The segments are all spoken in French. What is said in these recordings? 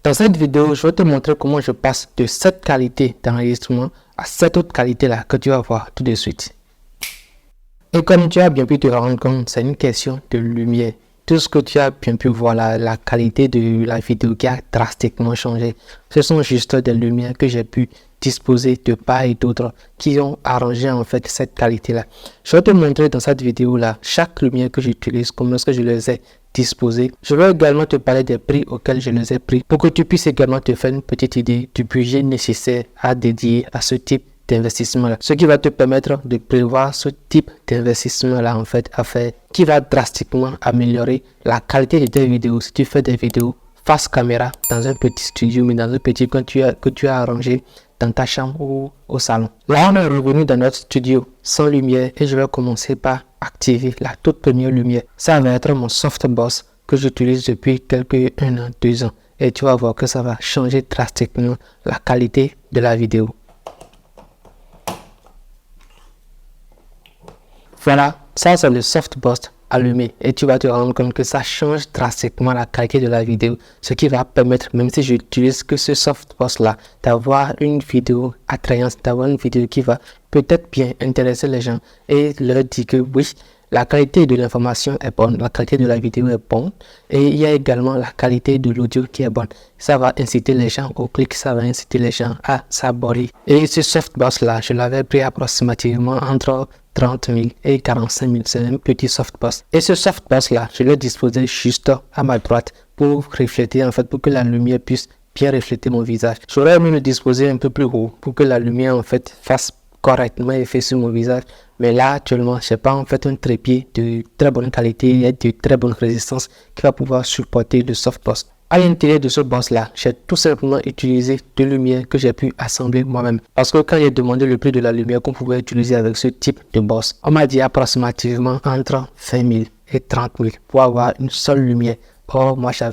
Dans cette vidéo, je vais te montrer comment je passe de cette qualité d'enregistrement à cette autre qualité-là que tu vas voir tout de suite. Et comme tu as bien pu te rendre compte, c'est une question de lumière. Tout ce que tu as bien pu voir, la qualité de la vidéo qui a drastiquement changé, ce sont juste des lumières que j'ai pu disposer de part et d'autre qui ont arrangé en fait cette qualité-là. Je vais te montrer dans cette vidéo-là chaque lumière que j'utilise, comment est-ce que je les ai disposées. Je vais également te parler des prix auxquels je les ai pris pour que tu puisses également te faire une petite idée du budget nécessaire à dédier à ce type d'investissement-là. Ce qui va te permettre de prévoir ce type d'investissement-là en fait à faire, qui va drastiquement améliorer la qualité de tes vidéos. Si tu fais des vidéos face caméra dans un petit studio, mais dans un petit coin que tu as arrangé dans ta chambre ou au salon. Là, on est revenu dans notre studio sans lumière et je vais commencer par activer la toute première lumière. Ça va être mon softbox que j'utilise depuis quelques 1 an, 2 ans. Et tu vas voir que ça va changer drastiquement la qualité de la vidéo. Voilà, ça c'est le softbox allumé et tu vas te rendre compte que ça change drastiquement la qualité de la vidéo, ce qui va permettre, même si j'utilise que ce softbox là, d'avoir une vidéo attrayante, d'avoir une vidéo qui va peut-être bien intéresser les gens et leur dire que oui, la qualité de l'information est bonne, la qualité de la vidéo est bonne et il y a également la qualité de l'audio qui est bonne. Ça va inciter les gens au clic, ça va inciter les gens à s'abonner. Et ce softbox là, je l'avais pris approximativement entre 30 000 et 45 000, c'est un petit softbox. Et ce softbox là, je l'ai disposé juste à ma droite pour refléter en fait, pour que la lumière puisse bien refléter mon visage. J'aurais aimé le disposer un peu plus haut pour que la lumière en fait fasse correctement effet sur mon visage. Mais là actuellement, je n'ai pas en fait un trépied de très bonne qualité et de très bonne résistance qui va pouvoir supporter le softbox. À l'intérieur de ce box là, j'ai tout simplement utilisé de lumière que j'ai pu assembler moi-même. Parce que quand j'ai demandé le prix de la lumière qu'on pouvait utiliser avec ce type de box, on m'a dit approximativement entre 20 000 et 30 000 pour avoir une seule lumière. Or, moi, j'ai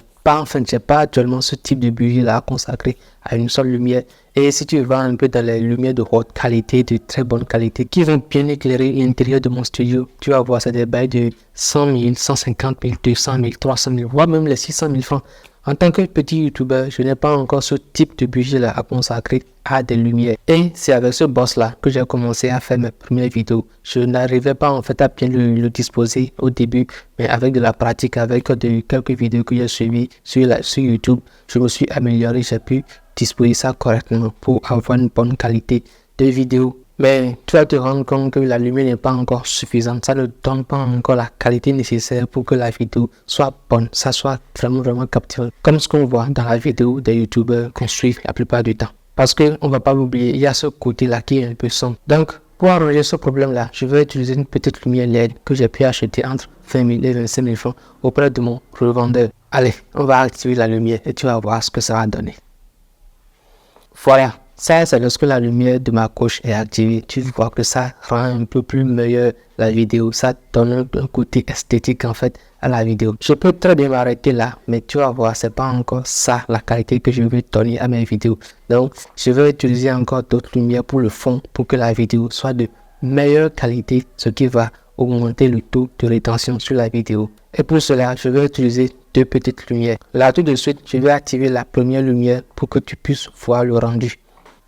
pas actuellement ce type de budget là consacré à une seule lumière. Et si tu vas un peu dans les lumières de haute qualité, de très bonne qualité, qui vont bien éclairer l'intérieur de mon studio, tu vas voir, c'est des bails de 100 000, 150 000, 200 000, 300 000, voire même les 600 000 francs. En tant que petit youtubeur, je n'ai pas encore ce type de budget-là à consacrer à des lumières. Et c'est avec ce boss-là que j'ai commencé à faire mes premières vidéos. Je n'arrivais pas en fait à bien le disposer au début, mais avec de la pratique, avec quelques vidéos que j'ai suivies sur YouTube, je me suis amélioré, j'ai pu disposer ça correctement pour avoir une bonne qualité de vidéo. Mais tu vas te rendre compte que la lumière n'est pas encore suffisante. Ça ne donne pas encore la qualité nécessaire pour que la vidéo soit bonne. Ça soit vraiment captivant. Comme ce qu'on voit dans la vidéo des youtubeurs qu'on suit la plupart du temps. Parce qu'on ne va pas l'oublier, il y a ce côté-là qui est un peu sombre. Donc, pour arranger ce problème-là, je vais utiliser une petite lumière LED que j'ai pu acheter entre 20 000 et 25 000 francs auprès de mon revendeur. Allez, on va activer la lumière et tu vas voir ce que ça va donner. Voilà. Ça, c'est lorsque la lumière de ma gauche est activée. Tu vois que ça rend un peu plus meilleur la vidéo. Ça donne un côté esthétique en fait à la vidéo. Je peux très bien m'arrêter là, mais tu vas voir, c'est pas encore ça la qualité que je veux donner à mes vidéos. Donc, je vais utiliser encore d'autres lumières pour le fond pour que la vidéo soit de meilleure qualité, ce qui va augmenter le taux de rétention sur la vidéo. Et pour cela, je vais utiliser 2 petites lumières. Là, tout de suite, je vais activer la première lumière pour que tu puisses voir le rendu.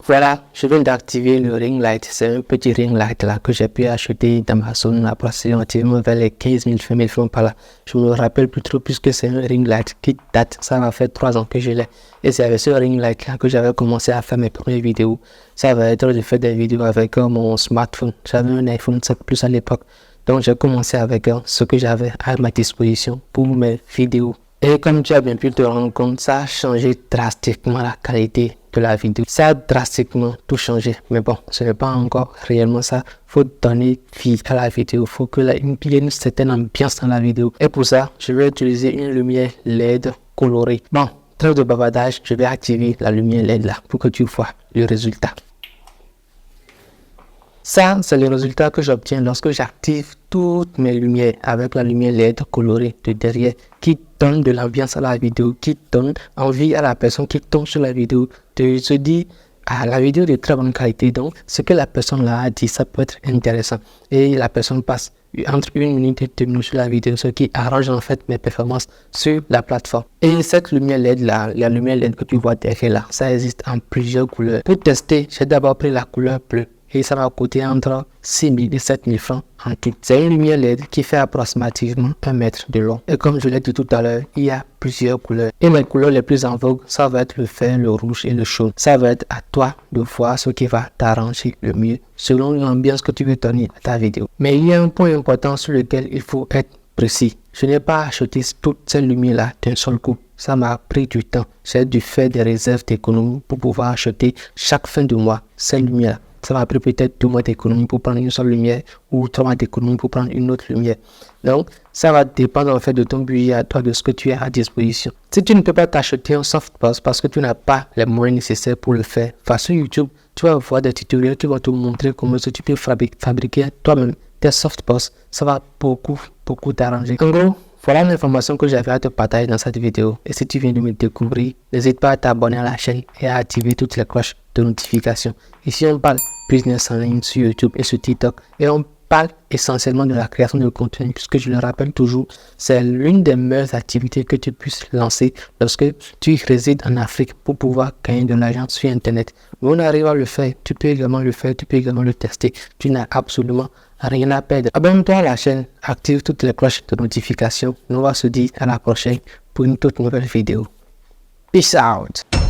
Voilà, je viens d'activer le ring light. C'est un petit ring light là que j'ai pu acheter dans ma zone approximativement vers les 15 000, 20 000 francs par là. Je me rappelle plus trop puisque c'est un ring light qui date. Ça va faire 3 ans que je l'ai. Et c'est avec ce ring light là que j'avais commencé à faire mes premières vidéos. Ça va être de faire des vidéos avec mon smartphone. J'avais un iPhone 7 Plus à l'époque. Donc j'ai commencé avec ce que j'avais à ma disposition pour mes vidéos. Et comme tu as bien pu te rendre compte, ça a changé drastiquement la qualité de la vidéo. Ça a drastiquement tout changé. Mais bon, ce n'est pas encore réellement ça. Il faut donner vie à la vidéo. Il faut qu'il y ait une certaine ambiance dans la vidéo. Et pour ça, je vais utiliser une lumière LED colorée. Bon, trêve de bavardage, je vais activer la lumière LED là pour que tu vois le résultat. Ça, c'est le résultat que j'obtiens lorsque j'active toutes mes lumières avec la lumière LED colorée de derrière qui donne de l'ambiance à la vidéo, qui donne envie à la personne qui tombe sur la vidéo de se dire ah, la vidéo est de très bonne qualité. Donc, ce que la personne là a dit, ça peut être intéressant. Et la personne passe entre 1 minute et 2 minutes sur la vidéo, ce qui arrange en fait mes performances sur la plateforme. Et cette lumière LED là, la lumière LED que tu vois derrière là, ça existe en plusieurs couleurs. Pour tester, j'ai d'abord pris la couleur bleue. Et ça m'a coûté entre 6 000 et 7 000 francs en tout. C'est une lumière LED qui fait approximativement 1 mètre de long. Et comme je l'ai dit tout à l'heure, il y a plusieurs couleurs. Et mes couleurs les plus en vogue, ça va être le vert, le rouge et le jaune. Ça va être à toi de voir ce qui va t'arranger le mieux selon l'ambiance que tu veux donner à ta vidéo. Mais il y a un point important sur lequel il faut être précis. Je n'ai pas acheté toutes ces lumières-là d'un seul coup. Ça m'a pris du temps. J'ai dû faire des réserves d'économie pour pouvoir acheter chaque fin de mois ces lumières-là. Ça m'a pris peut-être 2 mois d'économie pour prendre une seule lumière ou 3 mois d'économie pour prendre une autre lumière. Donc, ça va dépendre en fait de ton budget à toi, de ce que tu as à disposition. Si tu ne peux pas t'acheter un softbox parce que tu n'as pas les moyens nécessaires pour le faire, sur YouTube, tu vas voir des tutoriels qui vont te montrer comment tu peux fabriquer toi-même tes softbox. Ça va beaucoup t'arranger. En gros, voilà l'information que j'avais à te partager dans cette vidéo. Et si tu viens de me découvrir, n'hésite pas à t'abonner à la chaîne et à activer toutes les cloches de notification. Ici, on parle business en ligne sur YouTube et sur TikTok. Et on parle essentiellement de la création de contenu, puisque je le rappelle toujours, c'est l'une des meilleures activités que tu puisses lancer lorsque tu résides en Afrique pour pouvoir gagner de l'argent sur Internet. Mais on arrive à le faire, tu peux également le faire, tu peux également le tester. Tu n'as absolument rien à perdre. Abonne-toi à la chaîne, active toutes les cloches de notification. On va se dire à la prochaine pour une toute nouvelle vidéo. Peace out.